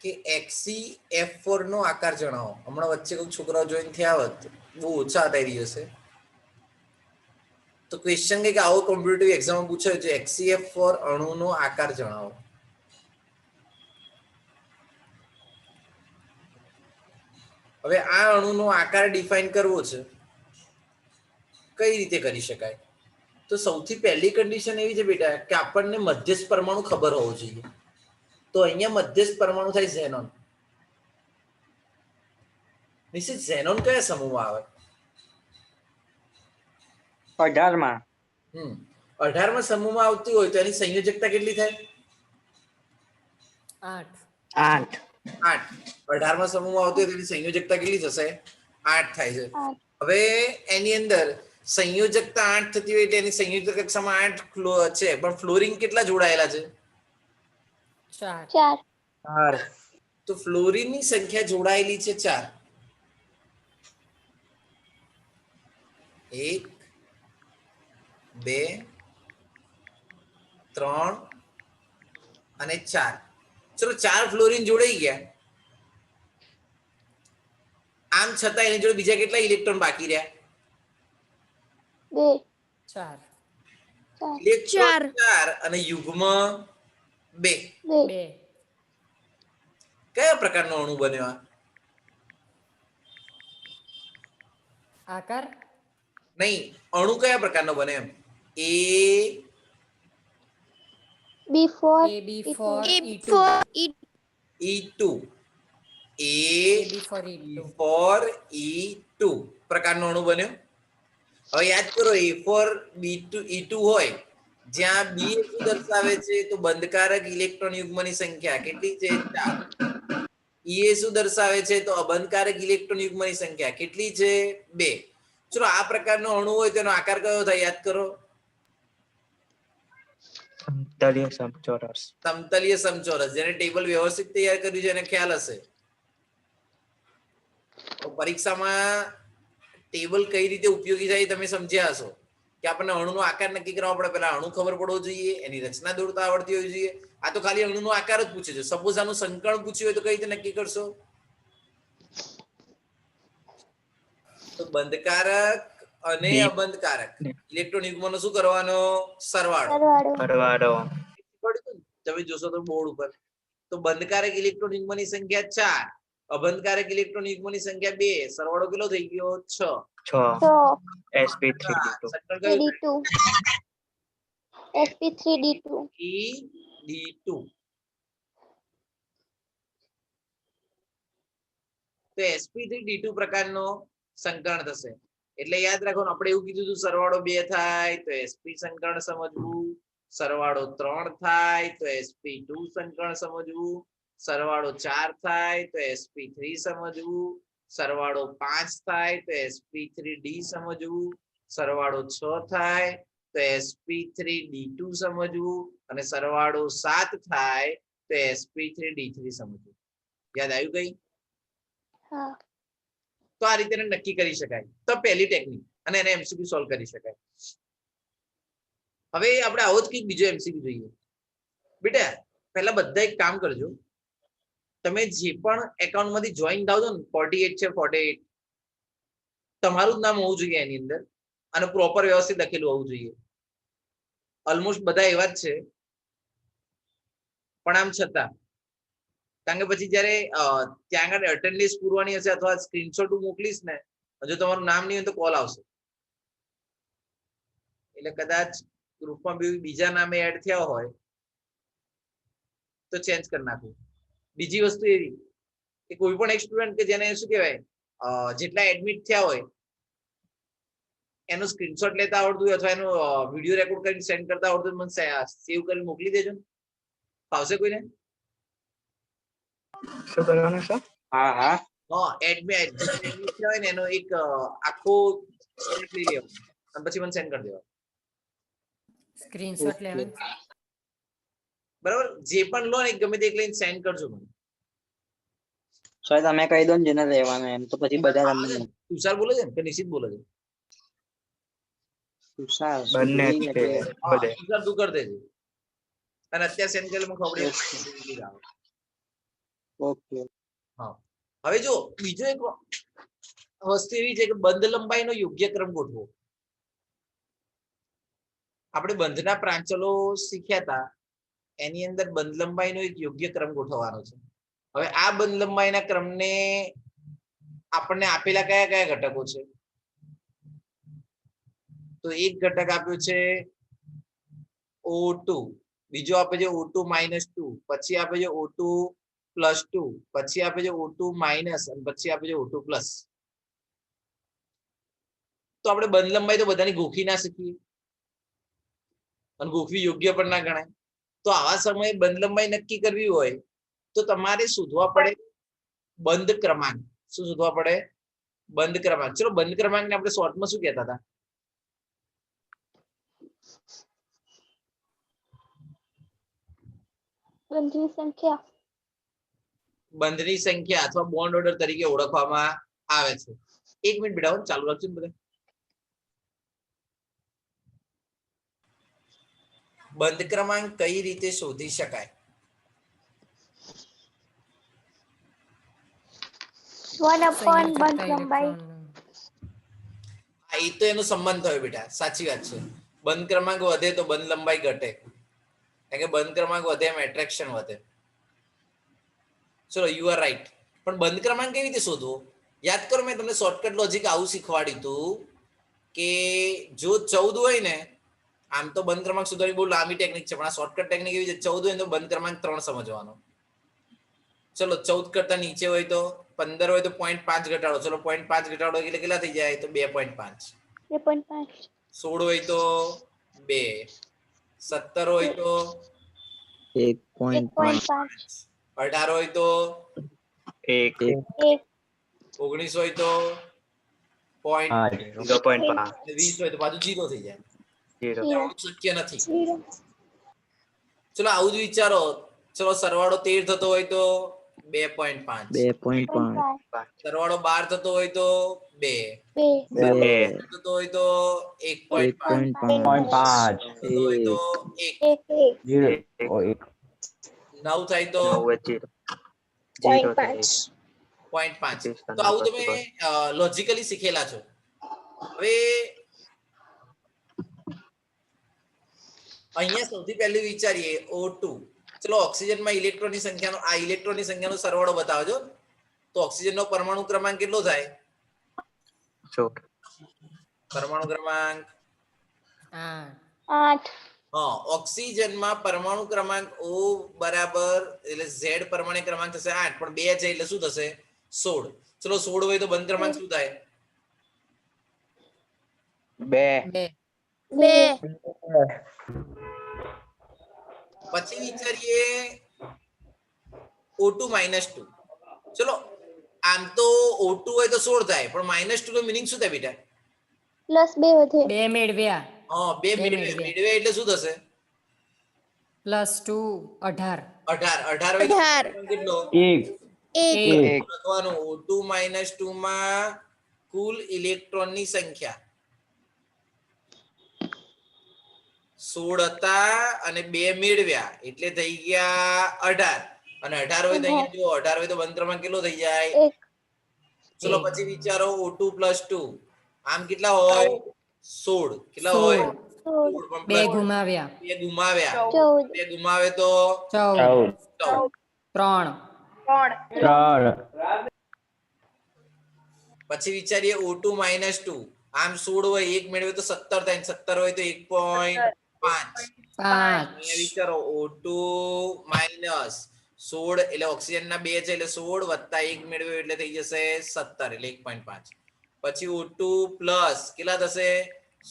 કે XCF4 નો આકાર જણાવો. હમણાં વચ્ચે કોઈ છોકરાઓ જોઈન થયા હોત, બહુ ઓછા હતા એ દિવસે, તો ક્વેશ્ચન કે આવો કોમ્પિટિટિવ એક્ઝામ પૂછાય છે XCF4 અણુનો આકાર જણાવો. હવે આ અણુનો આકાર ડિફાઇન કરવો છે, કઈ રીતે કરી શકાય? તો સૌથી પહેલી કન્ડિશન એવી છે બેટા કે આપણને મધ્યસ્થ પરમાણુ ખબર હોવો જોઈએ. તો અહીંયા મધ્યસ્થ પરમાણુ થાય ઝેનોન. નિશ્ચિત ઝેનોન કયા સમૂહમાં આવે? 18માં. 18માં સમૂહમાં આવતી હોય તો એની સંયોજકતા કેટલી થાય? 8. 18માં સમૂહમાં આવતી હોય તો એની સંયોજકતા કેટલી થશે? 8 થાય છે. હવે એની અંદર સંયોજકતા 8 થતી હોય એટલે એની સંયુક્ત કક્ષામાં 8 છે, પણ ફ્લોરિન કેટલા જોડાયેલા છે? 4. તો ફ્લોરિનની સંખ્યા જોડાયેલી છે 4. 1 2 3 અને 4. ચલો 4 ફ્લોરિન જોડાઈ ગયા. આમ છતાં એની જોડે બીજા કેટલા ઇલેક્ટ્રોન બાકી રહ્યા? 4. ઇલેક્ટ્રોન 4 અને યુગ્મ 2. કયા પ્રકારનો અણુ બન્યો? આકાર નહીં, અણુ કયા પ્રકારનો બને એમ? AB4 E2 AB4E2 પ્રકારનો અણુ બન્યો. હવે યાદ કરો A4B2E2 હોય જ્યાં B શું દર્શાવે છે? તો બંધકારક ઇલેક્ટ્રોન યુગ્મની સંખ્યા કેટલી છે? 4. E શું દર્શાવે છે? તો અબંધકારક ઇલેક્ટ્રોન યુગ્મની સંખ્યા કેટલી છે? 2. ચલો આ પ્રકારનો અણુ હોય તેનો આકાર કયો થાય? યાદ કરો. સમતલીય સમચોરસ. જેને ટેબલ વ્યવસ્થિત તૈયાર કર્યું છે એને ખ્યાલ હશે. પરીક્ષામાં ટેબલ કઈ રીતે ઉપયોગી થાય તમે સમજ્યા હશો કે આપણને અણુનો આકાર નક્કી કરવા પડે. પહેલા અણુ ખબર પડવો જોઈએ, એની રચના દોરતા આવડતી હોવી જોઈએ. આ તો ખાલી અણુનો આકાર જ પૂછે છે. સપોઝ આનું સંકલન પૂછ્યું હોય તો કઈ રીતે નક્કી કરશો? તો બંધકારક અને અબંધકારક ઇલેક્ટ્રોન યુગ્મનો શું કરવાનો? સરવાળો. તમે જોશો તો બોર્ડ ઉપર તો બંધકારક ઇલેક્ટ્રોન યુગ્મની સંખ્યા 4, અબંધકારક ઇલેક્ટ્રોન યુગ્મની સંખ્યા 2, સરવાળો કેટલો થઈ ગયો? 6. sp3d2 D2. તો sp3d2 પ્રકારનો સંકરણ થશે. એટલે યાદ રાખવાનું, આપણે એવું કીધું હતું સરવાળો 2 થાય તો sp સંકરણ સમજવું, સરવાળો 3 થાય તો sp2 સંકરણ સમજવું, સરવાળો 4 થાય તો sp3 સમજવું, સરવાળો 5 થાય તો sp3d સમજવું, સરવાળો 6 થાય તો sp3d2 સમજવું અને સરવાળો 7 થાય તો sp3d3 સમજવું. યાદ આવ્યું કઈ? તો આ રીતે નક્કી કરી શકાય. તો પહેલી ટેકનિક અને એને એમસીક્યુ સોલ્વ કરી શકાય. હવે આપણે આવો જ કંઈક બીજો એમસીક્યુ જોઈએ. બેટા પહેલા બધા એક કામ કરજો, તમે જે પણ એકાઉન્ટમાંથી જોઈન થાવ છો ને, 48 છે 48, તમારું જ નામ હોવું જોઈએ એની અંદર અને પ્રોપર વ્યવસ્થિત લખેલું હોવું જોઈએ. ઓલમોસ્ટ બધા એવા જ છે, પણ આમ છતાં કારણ કે પછી જ્યારે ત્યાં આગળ અટેન્ડન્સ પૂરવાની હશે અથવા સ્ક્રીનશોટ મોકલીશ ને, જો તમારું નામ નહીં હોય તો કોલ આવશે. એટલે કદાચ ગ્રુપમાં બીજા નામે એડ થયા હોય તો ચેન્જ કરી નાખું. બીજી વસ્તુ એવી કે કોઈ પણ એક સ્ટુડન્ટ કે જેને શું કહેવાય જેટલા એડમિટ થયા હોય એનો સ્ક્રીનશોટ લેતા આવડતું હોય અથવા એનો વિડીયો રેકોર્ડ કરીને સેન્ડ કરતા આવડતું મને સેવ કરીને મોકલી દેજો. ફાવશે કોઈને? શું કરવાનું છે? હા એડમિટ હોય ને એનો એક આખો લઈ લેવો અને પછી મને સેન્ડ કરી દેવા. સ્ક્રીનશોટ લેવાનું. બરાબર, જે પણ લો ને ગમે તે એક લઈને સેન્ડ કરજો મને. સર તમે કહી દો ને જેને લેવાનું એમ, તો પછી બધા તમને. તુષાર બોલે છે કે નિશિત બોલે છે? તુષાર બંને છે. તુષાર તું કરી દેજે અને અત્યારે સેન્ડ કરી મને ખબર. ઓકે. હવે જો બીજો એક વસ્તુ એવી છે કે બંધ લંબાઈનો યોગ્ય ક્રમ ગોઠવો. આપણે બંધના પ્રાંચલો શીખ્યા હતા, એની અંદર બંધ લંબાઈનો એક યોગ્ય ક્રમ ગોઠવવાનો છે. હવે આ બંધ લંબાઈના ક્રમને આપણને આપેલા કયા કયા ઘટકો છે? તો એક ઘટક આપ્યો છે O2, બીજો આપે છે O2 -2, પછી આપે છે O2 +2, પછી આપે છે O2 માઇનસ અને પછી આપે છે O2 પ્લસ. તો આપણે બંધ લંબાઈ તો બધાની ગોખી ના શકીએ અને ગોખવી યોગ્ય પણ ના ગણાય. તો આવા સમયે બંધ લંબાઈ નક્કી કરવી હોય તો તમારે શોધવા પડે બંધ ક્રમાંક. શું શોધવા પડે? બંધ ક્રમાંક. ચલો બંધ ક્રમાંકને આપણે શોર્ટમાં શું કહેતા હતા? બંધની સંખ્યા. બંધની સંખ્યા અથવા બોન્ડ ઓર્ડર તરીકે ઓળખવામાં આવે છે. એક મિનિટ બેટા, ચાલુ રાખજો ને બધા. બંધ ક્રમાંક કઈ રીતે શોધી શકાય? 1 બંધ લંબાઈ. હા, એ તો એનો સંબંધ થયો બેટા, સાચી વાત છે. બંધ ક્રમાંક વધે તો બંધ લંબાઈ ઘટે, કારણ કે બંધ ક્રમાંક વધે એમ એટ્રેક્શન વધે. ચલો, યુ આર રાઈટ. પણ બંધ ક્રમાંક કેવી રીતે શોધવો? યાદ કરો, મેં તમને શોર્ટકટ લોજિક આવું શીખવાડ્યું હતું કે જો 14 હોય ને, આમ તો બંધ ક્રમાંક શોધવાની બહુ લાંબી ટેકનિક છે, પણ આ શોર્ટકટ ટેકનિક એવી છે, 14 હોય તો બંધ ક્રમાંક 3 સમજવાનો. ચલો 14 કરતા નીચે હોય તો 15 હોય તો 0.5 ઘટાડો. ચલો 0.5 ઘટાડો એટલે કેટલા થઈ જાય? તો 2.5. 2.5. 16 હોય તો 2, 17 હોય તો 1.5. 18 હોય તો 1. 19 હોય તો 0.5, 20 હોય તો પાછું 0 થઈ જાય. આવું શક્ય નથી. ચલો આવું જ વિચારો. ચલો સરવાળો 13 થતો હોય તો 2.5, 2.5. સરવાળો 12 થતો હોય તો 2, 2. સરવાળો થતો હોય તો 1.5, 1.5. થતો હોય તો 1, 1. 9 થાય તો 0.5. 0.5. તો આવું તમે લોજિકલી શીખેલા છો. હવે અહીંયા સૌથી પહેલું વિચારીએ O2. ચલો ઓક્સિજનમાં ઇલેક્ટ્રોનની સંખ્યાનો, આ ઇલેક્ટ્રોનની સંખ્યાનો સરવાળો બતાવજો. તો ઓક્સિજનનો પરમાણુ ક્રમાંક કેટલો થાય? પરમાણુ ક્રમાંક 8. હા, ઓક્સિજનમાં પરમાણુ ક્રમાંક O બરાબર, એટલે Z પરમાણુ ક્રમાંક થશે 8, પણ 2 છે એટલે શું થશે? 16. ચલો 16 હોય તો બંધ ક્રમાંક શું થાય? 2. 2. પછી વિચારીએ O2 -2. ચલો આમ તો O2 હોય તો 16 થાય, પણ -2 નો મીનિંગ શું થાય બેટા? +2 વધે. 2 મેળવ્યા. હા, 2 મેળવ્યા એટલે શું થશે? +2 18. 18 હોય તો કેટલો? 1. લખવાનું O2 -2 માં કુલ ઇલેક્ટ્રોનની સંખ્યા 16 હતા અને 2 મેળવ્યા એટલે થઈ ગયા 18. અને 18 હોય તો અહીંયા જો 18 હોય તો બંધ ક્રમાંક કેટલો થઈ જાય? 1. ચલો પછી વિચારો O2 +2. આમ કેટલા હોય? 16. કેટલા હોય? 16. 16. 2 ગુમાવ્યા. 2 ગુમાવ્યા. 14. 2 ગુમાવે તો 14. 14. 3. પછી વિચારીએ O2 -2. આમ 16 હોય, 1 મેળવે તો 17 થાય, 17 હોય તો 1.5. 5. અહીંયા વિચારો O2 -16 એટલે ઓક્સિજનના 2 છે એટલે 16 વત્તા 1 મેળવ્યો એટલે થઈ જશે 17 એટલે 1.5. પછી O2 પ્લસ કેટલા થશે?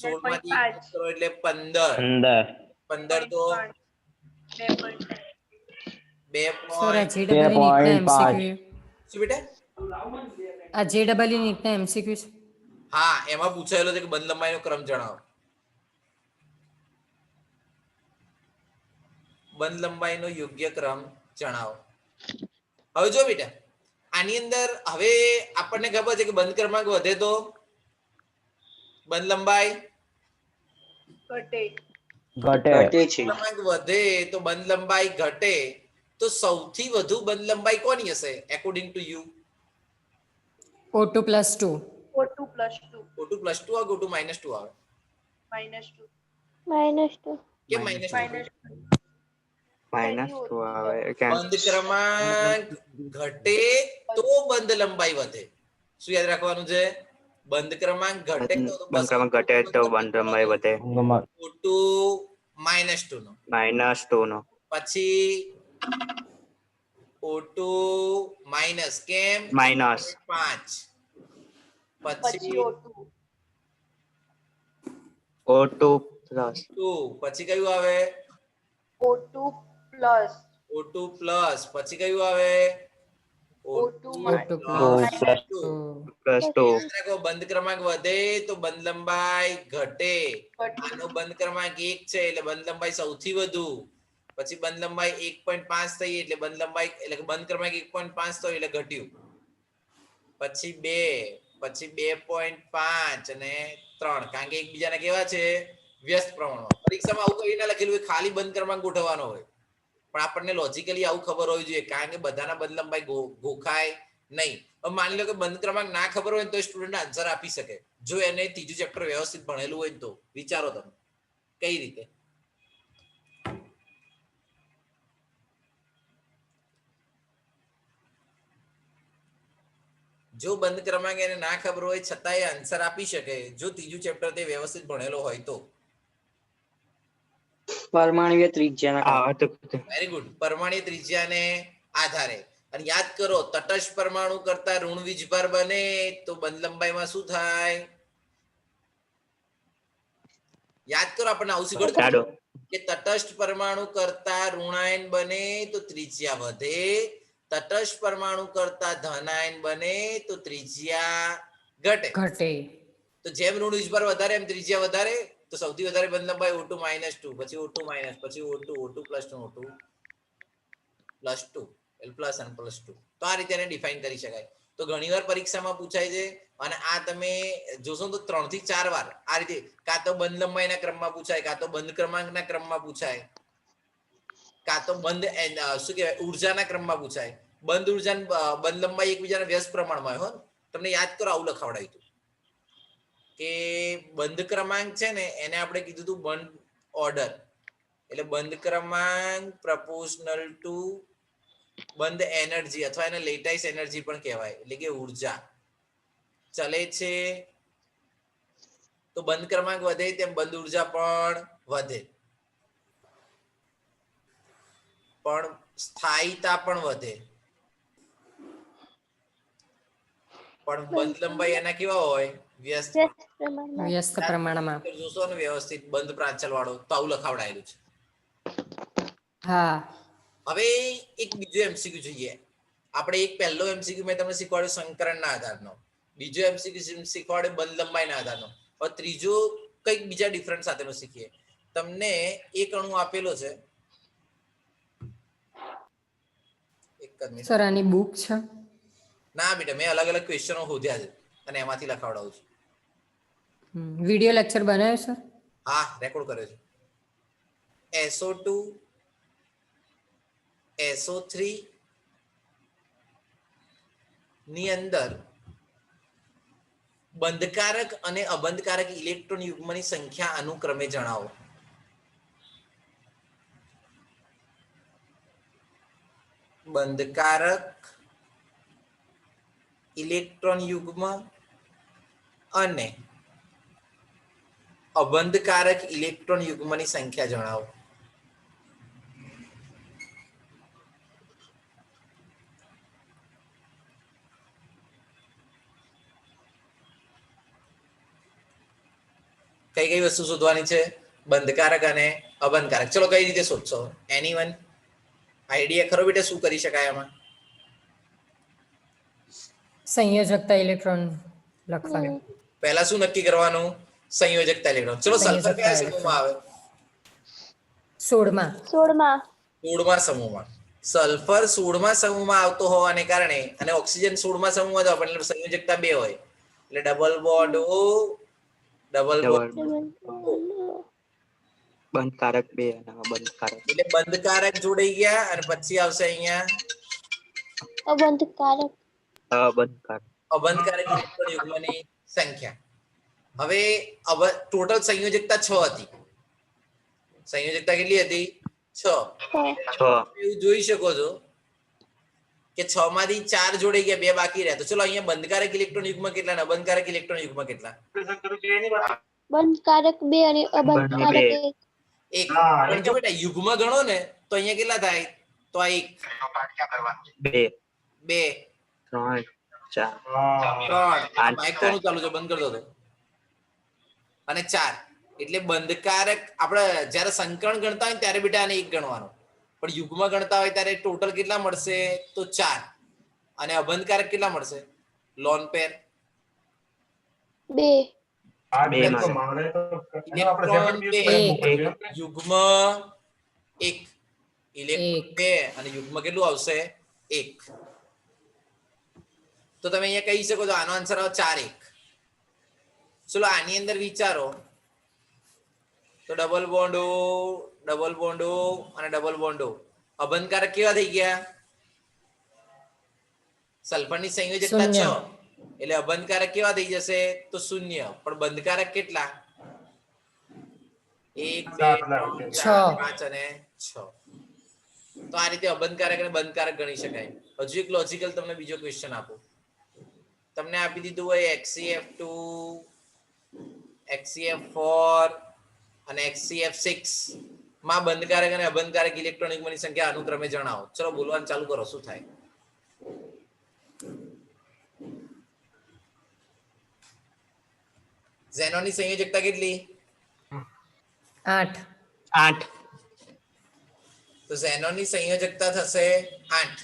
16 માંથી 1 કરો એટલે 15. 15 તો 2. સર આ JEE નીટના MCQ. શું બેટા? આ JEE નીટના MCQ છે. હા, એમાં પૂછાયેલો છે કે બંધ લંબાઈનો ક્રમ જણાવો. બંધ લંબાઈનો યોગ્ય ક્રમ જણાવો. હવે જો બેટા, આની અંદર હવે આપણને ખબર છે કે બંધ ક્રમાંક વધે તો બંધ લંબાઈ ઘટે છે. ક્રમાંક વધે તો બંધ લંબાઈ ઘટે. તો સૌથી વધુ બંધ લંબાઈ કોની હશે according to you? O2 plus 2. O2 plus 2 O2 plus 2 આવે O2 minus 2 આવે? minus 2 -2. કેમ minus 2? minus -2 આવે કેમ બંધ ક્રમાંક ઘટે તો બંધ લંબાઈ વધે. શું યાદ રાખવાનું છે? બંધ ક્રમાંક ઘટે તો બંધ ક્રમાંક ઘટે તો બંધ લંબાઈ વધે. O2 -2 નો. -2 નો પછી O2 માઇનસ કેમ? માઇનસ 5. પછી પછી O2 O2 પ્લસ 2 પછી કયું આવે? O2 plus O2 પ્લસ પછી કયું આવે? O2 O2 plus plus 2. 2. Plus 2 યાદ રાખો બંધ ક્રમાંક વધે તો બંધ લંબાઈ ઘટે. ઘટે. આનો બંધ ક્રમાંક 1 છે એટલે બંધ લંબાઈ સૌથી વધુ. પછી બંધ લંબાઈ 1.5 થઈ એટલે બંધ લંબાઈ એટલે કે બંધ ક્રમાંક 1.5 થયો એટલે ઘટ્યું. પછી 2 પછી 2.5 અને 3 કારણ કે એકબીજાના કેવા છે? વ્યસ્ત પ્રમાણમાં. પરીક્ષામાં આવું કઈ ના લખેલું હોય ખાલી બંધ ક્રમાંક ગોઠવવાનો હોય. પણ આપણને લોજિકલી આવું ખબર હોવી જોઈએ કારણ કે બધાના બંધ લંબાઈ ગોખાય નહીં. હવે માની લો કે બંધ ક્રમાંક ના ખબર હોય તો સ્ટુડન્ટ આન્સર આપી શકે જો એને ત્રીજું ચેપ્ટર વ્યવસ્થિત ભણેલું હોય તો. વિચારો તમે કઈ રીતે? જો બંધ ક્રમાંક એને ના ખબર હોય છતાંય આન્સર આપી શકે જો ત્રીજું ચેપ્ટર તે વ્યવસ્થિત ભણેલો હોય તો. પરમાણ્વીય ત્રિજ્યાના વેરી ગુડ. પરમાણ્વીય ત્રિજ્યાને આધારે. અને યાદ કરો તટસ્થ પરમાણુ કરતા ઋણ વીજભાર બને તો બંધ લંબાઈમાં શું થાય? યાદ કરો આપણને આવું શીખવાડ્યું કે તટસ્થ પરમાણુ કરતા ઋણાયન બને તો ત્રિજ્યા વધે, તટસ્થ પરમાણુ કરતા ધનાયન બને તો ત્રિજ્યા ઘટે. તો જેમ ઋણ વીજભાર વધારે એમ ત્રિજ્યા વધારે. તો સૌથી વધારે બંધ લંબાઈ O2 -2 પછી O2 માઇનસ પછી O2 પ્લસ 2 O2 પ્લસ 2 એટલે પ્લસ અને પ્લસ 2. તો આ રીતે એને ડિફાઇન કરી શકાય. તો ઘણીવાર પરીક્ષામાં પૂછાય છે અને આ તમે જોશો તો 3 થી 4 વાર આ રીતે કાં તો બંધ લંબાઈના ક્રમમાં પૂછાય, કાં તો બંધ ક્રમાંકના ક્રમમાં પૂછાય, કાં તો બંધ શું કહેવાય ઉર્જાના ક્રમમાં પૂછાય. બંધ ઉર્જા બંધ લંબાઈ એકબીજાના વ્યસ્ત પ્રમાણમાં હોય. તમને યાદ કરો આવું લખાવડાયું હતું કે બંધ ક્રમાંક છે ને એને આપણે કીધું હતું બંધ ઓર્ડર. એટલે બંધ ક્રમાંક પ્રપોર્શનલ ટુ બંધ એનર્જી અથવા એને લેટાઇસ એનર્જી પણ કહેવાય એટલે કે ઉર્જા ચલે છે. તો બંધ ક્રમાંક વધે તેમ બંધ ઉર્જા પણ વધે, પણ સ્થાયીતા પણ વધે. પણ બંધ લંબાઈ એના કેવા હોય? વ્યસ્ત પ્રમાણમાં. વ્યસ્ત પ્રમાણમાં. જોશો ને વ્યવસ્થિત બંધ પ્રાંચલ વાળો તો આવું લખાવડાયેલું છે. હા. હવે એક બીજો MCQ જોઈએ. આપણે એક પહેલો MCQ મેં તમને શીખવાડ્યો સંકરણના આધારનો, બીજો MCQ શીખવાડ્યો બંધ લંબાઈના આધારનો. હવે ત્રીજો કંઈક બીજા ડિફરન્ટ સાથેનો શીખીએ. તમને એક અણુ આપેલો છે. એક જ મિનિટ. સર આની બુક છે? ના બેટા મેં અલગ અલગ ક્વેશ્ચનો શોધ્યા છે અને એમાંથી લખાવડાવું છું. વિડિયો લેક્ચર બનાવ્યો સર? હા રેકોર્ડ કર્યો છે. SO2 SO3 ની અંદર બંધકારક અને અબંધકારક ઇલેક્ટ્રોન યુગ્મની સંખ્યા અનુક્રમે જણાવો. બંધકારક ઇલેક્ટ્રોન યુગ્મ અને અબંધકારક ઇલેક્ટ્રોન યુગ્મની સંખ્યા જણાવો. કઈ કઈ વસ્તુ શોધવાની છે? બંધકારક અને અબંધકારક. ચલો કઈ રીતે શોધશો? એનીવન આઈડિયા ખરો બેટા શું કરી શકાય આમાં? સંયોજકતા ઇલેક્ટ્રોન લખવાનું. પહેલા શું નક્કી કરવાનું? સંયોજકતા ઇલેક્ટ્રોન. ચલો સલ્ફર કયા સમૂહમાં આવે? 16માં. 16મા સમૂહમાં. સલ્ફર 16મા સમૂહમાં આવતો હોવાને કારણે અને ઓક્સિજન 16મા સમૂહમાં આવે એટલે સંયોજકતા 2 હોય એટલે double bond O double bond બંધકારક 2 અને અબંધકારક એટલે બંધકારક જોડાઈ ગયા અને પછી આવશે અહીંયા અબંધકારક. અબંધકારક અબંધકારક ઇલેક્ટ્રોન યુગ્મની સંખ્યા. હવે ટોટલ સંયોજકતા 6 હતી. સંયોજકતા કેટલી હતી? 6. 6 એવું જોઈ શકો છો કે 6 માંથી 4 જોડાઈ ગયા, 2 બાકી રહ્યા. તો ચલો અહીંયા બંધકારક ઇલેક્ટ્રોન યુગ્મ કેટલા અને અબંધકારક ઇલેક્ટ્રોન યુગ્મ કેટલા? બંધકારક 2 અને અબંધકારક 1. એક. પણ જો બેટા યુગ્મ ગણો ને તો અહીંયા કેટલા થાય? તો આ 1 2 2 3 4 3 માઇક કોનું ચાલુ છે? બંધ કરી દો તો. અને 4. એટલે બંધકારક આપણે જ્યારે સંકરણ ગણતા હોય ત્યારે બેટા આને 1 ગણવાનો, પણ યુગ્મ ગણતા હોય ત્યારે ટોટલ કેટલા મળશે? તો 4. અને અબંધકારક કેટલા મળશે? Lone pair 2. ઇલેક્ટ્રોન 2 યુગ્મ 1 ઇલેક્ટ્રોન 2 અને યુગ્મ કેટલું આવશે? 1. તો તમે અહીંયા કહી શકો છો આનો આન્સર આવે 4 1. ચલો આની અંદર વિચારો તો ડબલ બોન્ડ અને ડબલ બોન્ડ અબંધકારક કેવા થઈ ગયા? સલ્ફરની સંયોજકતા 6 એટલે અબંધકારક કેવા થઈ જશે? તો 0. પણ બંધકારક કેટલા? 1 2 3 4 5 અને 6. તો આ રીતે અબંધકારક અને બંધકારક ગણી શકાય. હજુ એક લોજિકલ તમને બીજો ક્વેશ્ચન આપું. તમને આપી દીધું હોય HCF2 HCF4 અને HCF6 માં બંધકારક અને અબંધકારક ઇલેક્ટ્રોન યુગ્મની સંખ્યા અનુક્રમે જણાવો. ચલો બોલવાનું ચાલુ કરો, શું થાય? ઝેનોનની સંયોજકતા કેટલી? 8. 8 તો ઝેનોનની સંયોજકતા થશે 8.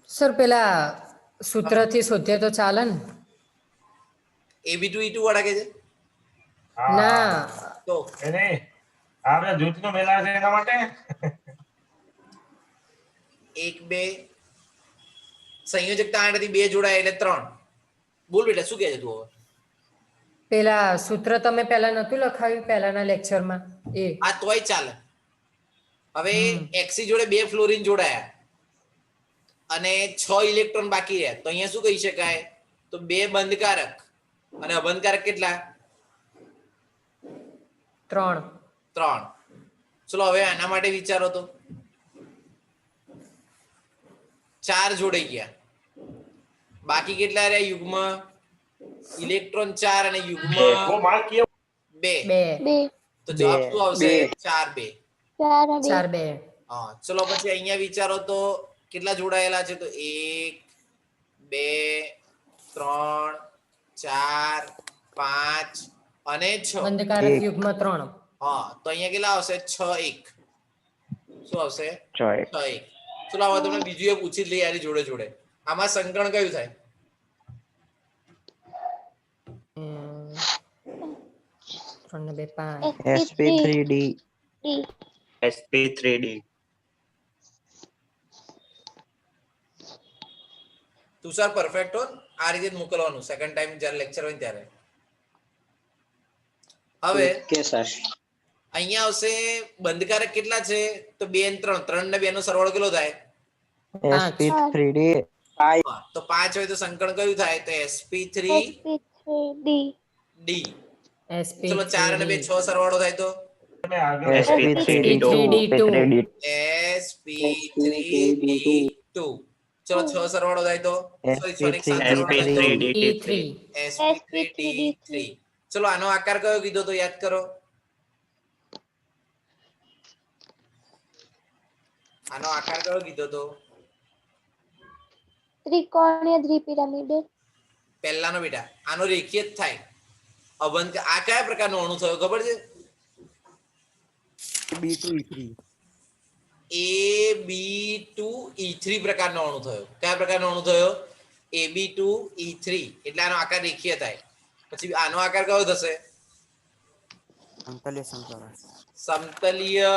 સર પેલા સૂત્રથી શોધીએ તો ચાલે ને? Ab2E2 વાળા કે છે? ના, તો આપણે જૂથનો મેળા છે એના માટે 1 2 સંયોજકતા 8 હતી, 2 જોડાય એટલે 3. બોલ બેટા શું કહે છે તું હવે? પેલા સૂત્ર તમે પેલા નતું લખાવ્યું પહેલાના લેક્ચરમાં એ? આ તોય ચાલે. હવે Xc જોડે 2 ફ્લોરિન જોડાયા અને 6 ઇલેક્ટ્રોન બાકી રહ્યા, તો અહીંયા શું કહી શકાય? તો 2 બંધકારક અને અબંધકારક કેટલા? 3. 3. ચલો હવે આના માટે વિચારો તો 4 જોડાઈ ગયા, બાકી કેટલા રહ્યા? યુગ્મ ઇલેક્ટ્રોન 4 અને યુગ્મ 2. 2. તો જવાબ શું આવશે? 4 2. 4 2. 4 2. હા, ચલો પછી અહીંયા વિચારો તો કેટલા જોડાયેલા છે? તો 1 2 3 4 5 અને 6. બંધકારક યુગ્મ 3. હા, તો અહીંયા કેટલા આવશે? 6 1. શું આવશે? 6 6 1. ચલો હવે તમને બીજું એ પૂછી જ લઈએ આની જોડે જોડે. આમાં સંકરણ કયું થાય? 3 ને 2 5. sp3d D. sp3d Tushar perfect હો, આ રીતે જ મોકલવાનું સેકન્ડ ટાઈમ જ્યારે લેક્ચર હોય ને ત્યારે. હવે કે સર અહીંયા આવશે બંધકારક કેટલા છે? તો 2 અને 3. 3 ને 2 નો સરવાળો કેટલો થાય? sp3d હા, તો 5 હોય તો સંકરણ કયું થાય? તો sp3d. SP3D. ચલો 4 અને 2 6 સરવાળો થાય તો sp3d2 sp3d2. ચલો 6 સરવાળો થાય તો sp3d3 sp3d3. ચલો આનો આકાર કયો કીધો તો યાદ કરો. આનો આકાર કયો કીધો તો? ત્રિકોણીય દ્વિપિરામિડ. પહેલાનો બેટા આનો રેખીય જ થાય. અબંધ આ કયા પ્રકારનો અણુ થયો ખબર છે? Ab2E3 પ્રકારનો અણુ થયો. કયા પ્રકારનો અણુ થયો? Ab2E3. એટલે આનો આકાર રેખીય થાય. પછી આનો આકાર કયો થશે? સમતલીય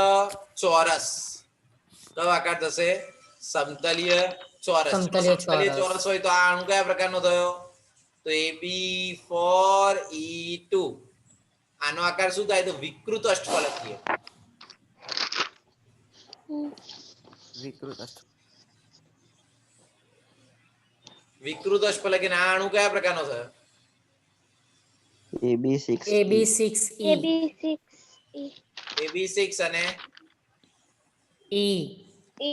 ચોરસ. કયો આકાર થશે? સમતલીય ચોરસ. સમતલીય સમતલીય ચોરસ. ચોરસ હોય તો આ અણુ કયા પ્રકારનો થયો? તો Ab4E2. આનો આકાર શું થાય? તો વિકૃત અષ્ટફલકીય. વિકૃત અષ્ટફલકીય. આ અણુ કયા પ્રકારનો છે? AB6 AB6E AB6 AB6 અને E E.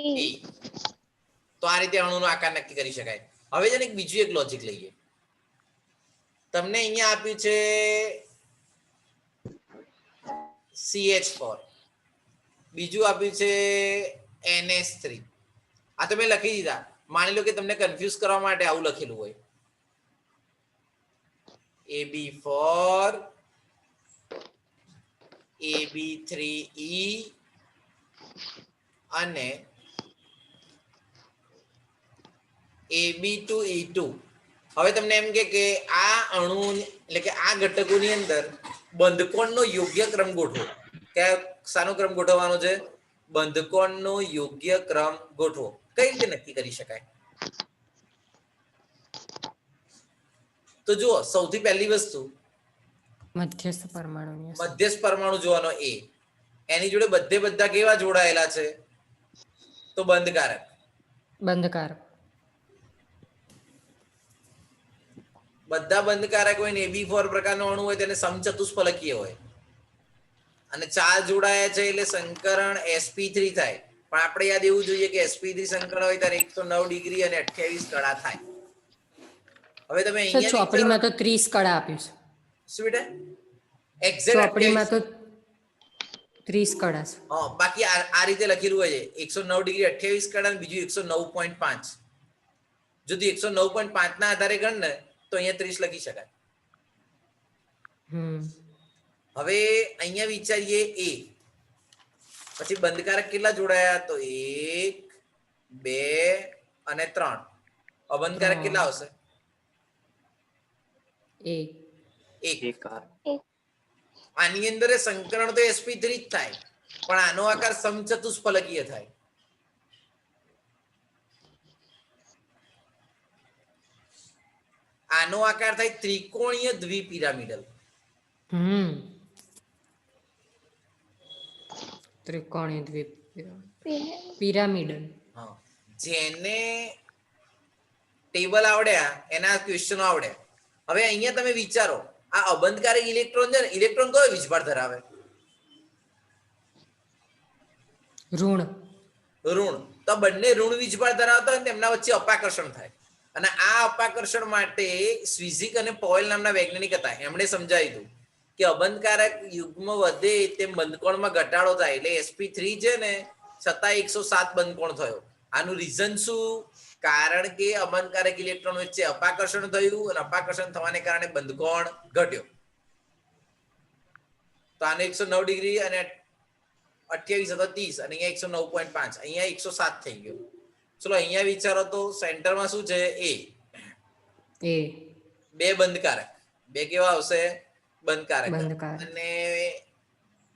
તો આ રીતે અણુનો આકાર નક્કી કરી શકાય. હવે છે ને બીજું એક લોજિક લઈએ. તમને અહીંયા આપ્યું છે CH4, બીજું આપ્યું છે NH3. આ તો મેં લખી દીધા. માની લો કે તમને કન્ફ્યુઝ કરવા માટે આવું લખેલું હોય AB4 AB3E અને AB2E2. હવે તમને એમ કે આ અણુ એટલે કે આ ઘટકોની અંદર બંધકોણનો યોગ્ય ક્રમ ગોઠવો. શાનો ક્રમ ગોઠવવાનો છે? બંધકોણનો યોગ્ય ક્રમ ગોઠવો. કઈ રીતે નક્કી કરી શકાય? તો જુઓ, સૌથી પહેલી વસ્તુ મધ્યસ્થ પરમાણુની અસર. મધ્યસ્થ પરમાણુ જોવાનો A. એની જોડે બધા કેવા જોડાયેલા છે? તો બંધકારક. બંધકારક. બધા બંધકારક હોય ને AB4 પ્રકારનો અણુ હોય તેને સમચતુષ્ફલકીય હોય અને 4 જોડાયા છે એટલે સંકરણ sp3 થાય. પણ આપણે યાદ એવું જોઈએ કે sp3 સંકરણ હોય ત્યારે 109 ડિગ્રી અને 28 કળા થાય. હવે તમે સર અહીંયા ચોપડીમાં તો 30 કળા આપ્યું છે. શું બેટા? એક્ઝેક્ટ ચોપડીમાં તો 30 કળા છે. હા, બાકી આ રીતે લખેલું હોય છે 109 ડિગ્રી 28 કળા અને બીજું 109.5. જો 109.5 ના આધારે ગણ ને તો અહીંયા 30 લખી શકાય. હવે અહીંયા વિચારીએ A. પછી બંધકારક કેટલા જોડાયા? તો 1 2 અને 3. અબંધકારક કેટલા આવશે? 1. આની અંદર સંકરણ તો sp3 જ થાય પણ આનો આકાર સમચતુષ્ફલકીય થાય. આનો આકાર થાય ત્રિકોણીય દ્વિપિરામિડલ. ત્રિકોણીય દ્વિપિરામિડલ. હા, જેને ટેબલ આવડ્યા એના ક્વેશ્ચનો આવડ્યા. હવે અહીંયા તમે વિચારો, આ અબંધકારક ઇલેક્ટ્રોન છે ને, ઇલેક્ટ્રોન કયો વીજભાર ધરાવે? ઋણ. તો બંને ઋણ વીજભાર ધરાવતા હોય ને તેમના વચ્ચે અપાકર્ષણ થાય. અને આ અપાકર્ષણ માટે સ્વિઝિક અને પોવેલ નામના વૈજ્ઞાનિક હતા. એમણે સમજાવ્યું હતું કે અબંધકારક યુગ્મ વધે તેમ બંધકોણમાં ઘટાડો થાય. એટલે sp3 છે ને છતાં 107 બંધકોણ થયો. આનું રીઝન શું? કારણ કે અબંધકારક ઇલેક્ટ્રોન વચ્ચે અપાકર્ષણ થયું અને અપાકર્ષણ થવાને કારણે બંધકોણ ઘટ્યો. તો આને 109 ડિગ્રી અને 28 અથવા 30 અને અહીંયા 109.5, અહીંયા 107 થઈ ગયો. ચલો અહીંયા વિચારો તો સેન્ટરમાં શું છે? A. બે બંધકારક. બે કેવા આવશે? બંધકારક. અને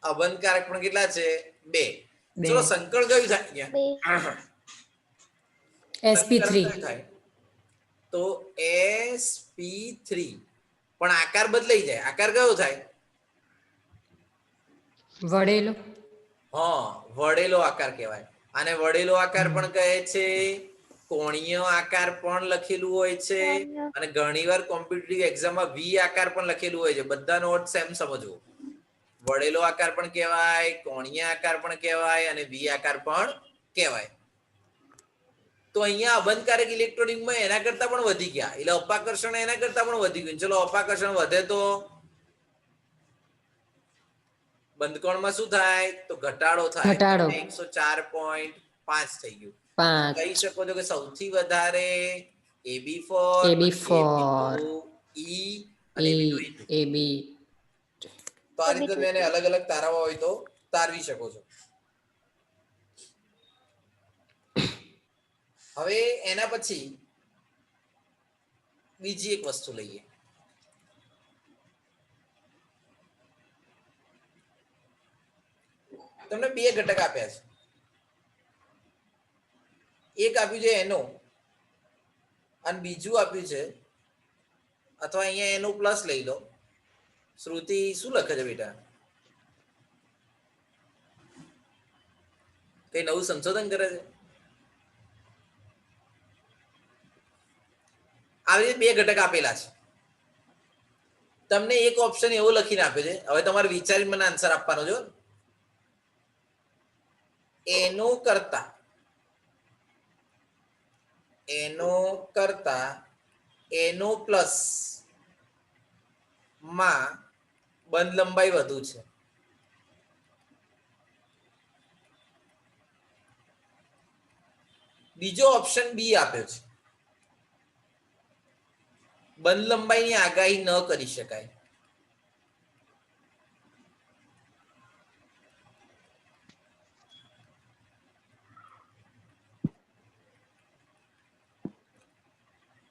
અબંધકારક પણ કેટલા છે? 2. ચલો સંકળ કયું થાય? sp3 થાય. તો sp3 પણ આકાર બદલાઈ જાય. આકાર કયો થાય? વળેલો. હા, વળેલો આકાર કહેવાય. આને વળેલો આકાર પણ કહે છે. કોણીય આકાર પણ લખેલું હોય છે અને ઘણીવાર કોમ્પિટિટિવ એક્ઝામમાં V આકાર પણ લખેલું હોય છે. બધાનો અર્થ સેમ સમજવો. વળેલો આકાર પણ કહેવાય, કોણીય આકાર પણ કહેવાય અને V આકાર પણ કહેવાય. તો અહીંયા અબંધકારક ઇલેક્ટ્રોનિકમાં એના કરતા પણ વધી ગયા. એટલે અપાકર્ષણ એના કરતા પણ વધી ગયું. ચલો અપાકર્ષણ વધે તો બંધકોણમાં શું થાય? તો ઘટાડો થાય. 104.5 થઈ ગયું. કહી શકો છો કે સૌથી વધારે AB4, AB2, E અને AB2. તો આ રીતે તમે એને અલગ અલગ તારવા હોય તો તારવી શકો છો. હવે એના પછી બીજી એક વસ્તુ લઈએ. તમને બે ઘટક આપ્યા છે. એક આપ્યું છે NO અને બીજું આપ્યું છે, અથવા અહીંયા NO પ્લસ લઈ લો શ્રુતિ શું લખે છે બેટા? કઈ નવું સંશોધન કરે છે? આવી રીતે બે ઘટક આપેલા છે. તમને એક ઓપ્શન એવો લખીને આપ્યો છે, હવે તમારે વિચારીને મને આન્સર આપવાનો જો. એનો કરતા એનો પ્લસ માં બંધ લંબાઈ વધુ છે. બીજો ઓપ્શન બી આપ્યો છે, બંધ લંબાઈની આગાહી ન કરી શકાય.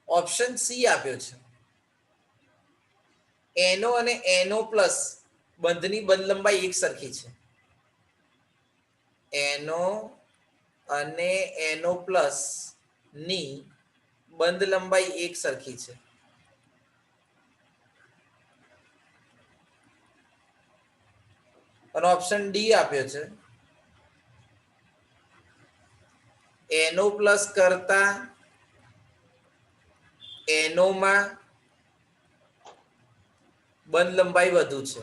ઓપ્શન સી આપ્યો છે, એનો અને એનો પ્લસ બંધની બંધ લંબાઈ એક સરખી છે. એનો અને એનો પ્લસ ની બંધ લંબાઈ એક સરખી છે. અને ઓપ્શન ડી આપ્યો છે, એનો પ્લસ કરતા એનોમાં બંધ લંબાઈ વધુ છે.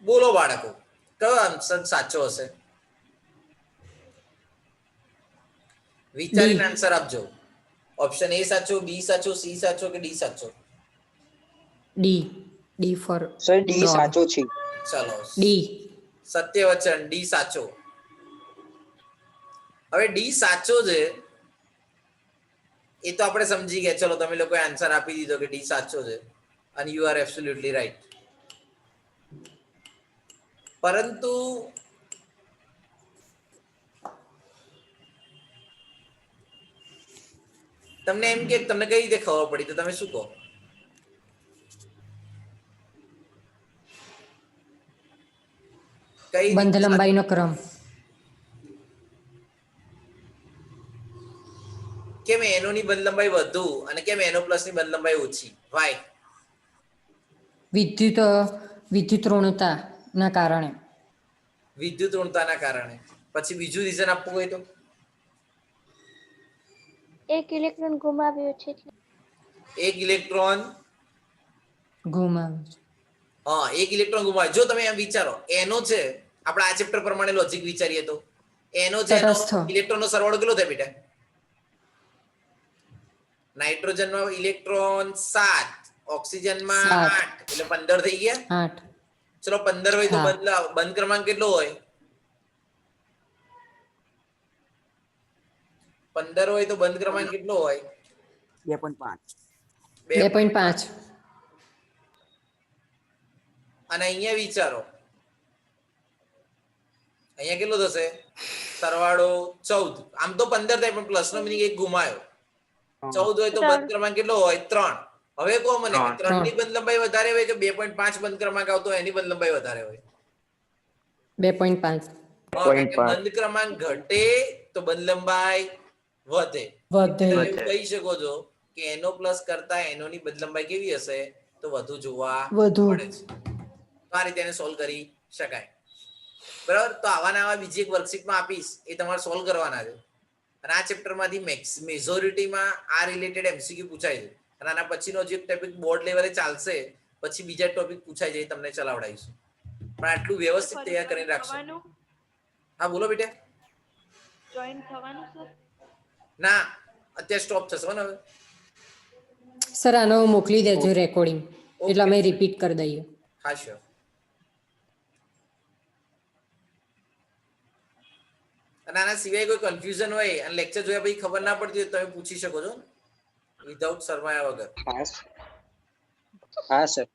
બોલો બાળકો, કયો આન્સર સાચો હશે? વિચારીને આન્સર આપજો. ઓપ્શન એ સાચો, બી સાચો, સી સાચો કે ડી સાચો? ડી ફોર સર ડી સાચો છે. ચલો, ડી. સત્ય વચન, ડી સાચો. હવે ડી સાચો છે એ તો આપણે સમજી ગયા. ચલો, તમે લોકોએ આન્સર આપી દીધો કે ડી સાચો છે અને યુ આર એબ્સોલ્યુટલી રાઈટ. પરંતુ તમને એમ કે તમને કઈ રીતે ખબર પડી, તો તમે શું કહો? કઈ બંધ લંબાઈનો ક્રમ. કેમ એનો ની બંધ લંબાઈ વધુ અને કેમ એનો પ્લસ ની બંધ લંબાઈ ઓછી? વાય? વિદ્યુત ઋણતાના કારણે. વિદ્યુત ઋણતાના કારણે. પછી બીજું રીઝન આપવું હોય તો? એક ઇલેક્ટ્રોન ગુમાવ્યો છે એટલે. એક ઇલેક્ટ્રોન ગુમાવ્યો છે. હા, એક ઇલેક્ટ્રોન ગુમાવે. જો તમે એમ વિચારો, એનો છે, આપણે આ ચેપ્ટર પ્રમાણે લોજિક વિચારીએ તો એનો છે, ઇલેક્ટ્રોન નો સરવાળો કેટલો થાય બેટા? નાઇટ્રોજન માં ઇલેક્ટ્રોન 7, ઓક્સિજન માં 8, એટલે 15 થઈ ગયા. 8. ચલો 15 હોય તો બંધ ક્રમાંક કેટલો હોય? 15 હોય તો બંધ ક્રમાંક કેટલો હોય? 2.5. અને અહીંયા વિચારો, અહીંયા કેટલો થશે? સરવાળો 14. આમ તો 15 થાય, પણ પ્લસ નો મિનિંગ એક ગુમાયો. 14 હોય તો બંધ ક્રમાંક કેટલો હોય? 3. હવે કહો મને, 3 ની બંધ લંબાઈ વધારે હોય કે 2.5 બંધ ક્રમાંક આવતો એની બંધ લંબાઈ વધારે હોય? 2.5. બંધ ક્રમાંક ઘટે તો બંધ લંબાઈ વધે. કહી શકો છો કે એનો પ્લસ કરતા એનો ની બંધ લંબાઈ કેવી હશે? તો વધુ જોવા મળે છે. તો આ રીતે એને સોલ્વ કરી શકાય. બરાબર? તો આવા બીજી એક વર્કશીટમાં આપીશ, એ તમારે સોલ્વ કરવાના છે. અને આ ચેપ્ટરમાંથી મેજોરિટીમાં આ રિલેટેડ એમસીક્યુ પૂછાય છે. અને આના પછીનો જે ટોપિક બોર્ડ લેવલે ચાલશે, પછી બીજા ટોપિક પૂછાય છે, તમને ચલાવડાવીશું. પણ આટલું વ્યવસ્થિત તૈયાર કરીને રાખશો. હા બોલો બેટા. જોઈન થવાનું સર? ના, અત્યારે સ્ટોપ થશે ને હવે. સર આનો મોકલી દેજો રેકોર્ડિંગ, એટલે અમે રિપીટ કરી દઈએ. હા શ્યોર. અને આના સિવાય કોઈ કન્ફ્યુઝન હોય અને લેક્ચર જોયા પછી ખબર ના પડતી હોય, તમે પૂછી શકો છો વિધાઉટ શરમાયા વગર. હા સર.